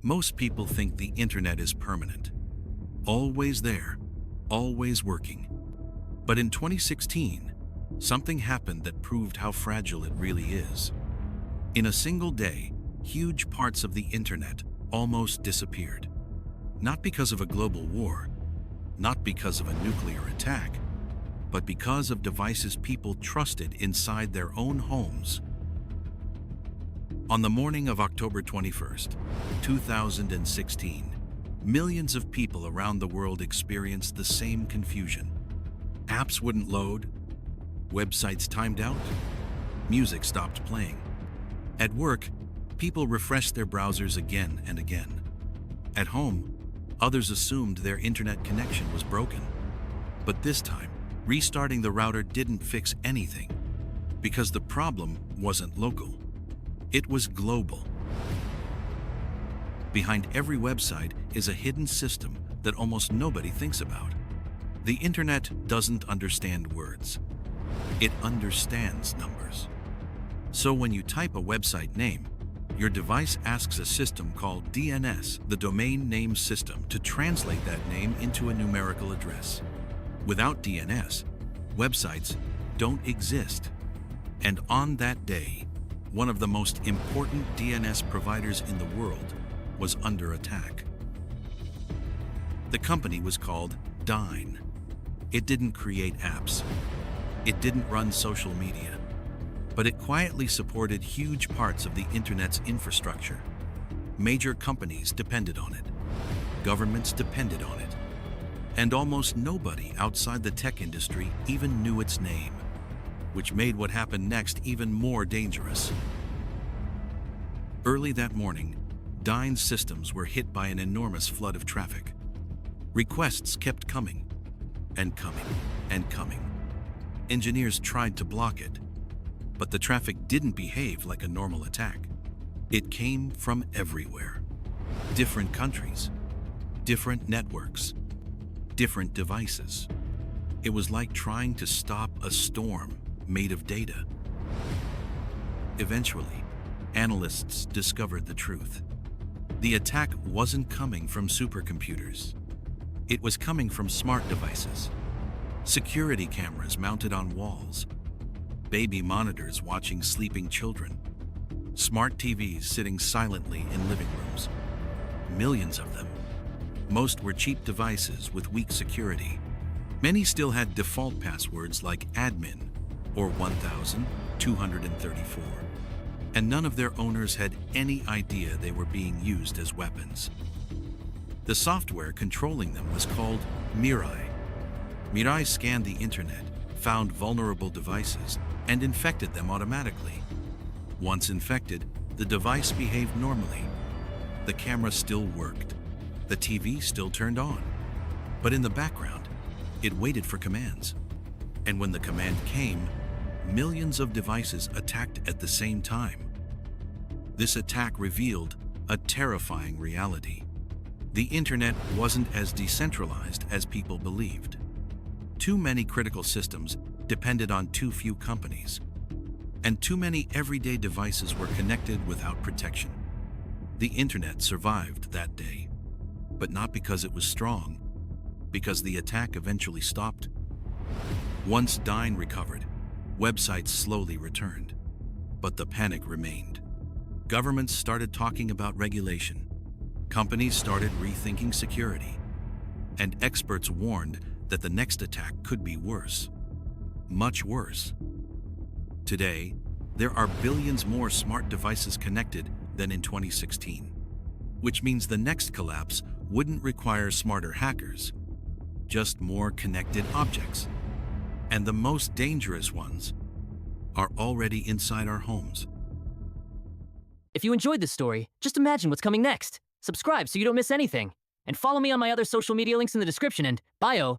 Most people think the internet is permanent, always there, always working. But in 2016, something happened that proved how fragile it really is. In a single day, huge parts of the internet almost disappeared. Not because of a global war, not because of a nuclear attack, but because of devices people trusted inside their own homes. On the morning of October 21st, 2016, millions of people around the world experienced the same confusion. Apps wouldn't load, websites timed out, music stopped playing. At work, people refreshed their browsers again and again. At home, others assumed their internet connection was broken. But this time, restarting the router didn't fix anything, because the problem wasn't local. It was global. Behind every website is a hidden system that almost nobody thinks about. The internet doesn't understand words. It understands numbers. So when you type a website name, your device asks a system called DNS, the Domain Name System, to translate that name into a numerical address. Without DNS, websites don't exist. And on that day, one of the most important DNS providers in the world was under attack. The company was called Dyn. It didn't create apps. It didn't run social media. But it quietly supported huge parts of the internet's infrastructure. Major companies depended on it. Governments depended on it. And almost nobody outside the tech industry even knew its name, which made what happened next even more dangerous. Early that morning, Dyn's systems were hit by an enormous flood of traffic. Requests kept coming, and coming, and coming. Engineers tried to block it, but the traffic didn't behave like a normal attack. It came from everywhere. Different countries, different networks, different devices. It was like trying to stop a storm made of data. Eventually, analysts discovered the truth. The attack wasn't coming from supercomputers. It was coming from smart devices. Security cameras mounted on walls. Baby monitors watching sleeping children. Smart TVs sitting silently in living rooms. Millions of them. Most were cheap devices with weak security. Many still had default passwords like admin or 1234. And none of their owners had any idea they were being used as weapons. The software controlling them was called Mirai. Mirai scanned the internet, found vulnerable devices, and infected them automatically. Once infected, the device behaved normally. The camera still worked. The TV still turned on. But in the background, it waited for commands. And when the command came, millions of devices attacked at the same time. This attack revealed a terrifying reality. The internet wasn't as decentralized as people believed. Too many critical systems depended on too few companies, and too many everyday devices were connected without protection. The internet survived that day, but not because it was strong, because the attack eventually stopped. Once Dyn recovered, websites slowly returned, but the panic remained. Governments started talking about regulation. Companies started rethinking security. And experts warned that the next attack could be worse. Much worse. Today, there are billions more smart devices connected than in 2016, which means the next collapse wouldn't require smarter hackers, just more connected objects. And the most dangerous ones are already inside our homes. If you enjoyed this story, just imagine what's coming next. Subscribe so you don't miss anything. And follow me on my other social media links in the description and bio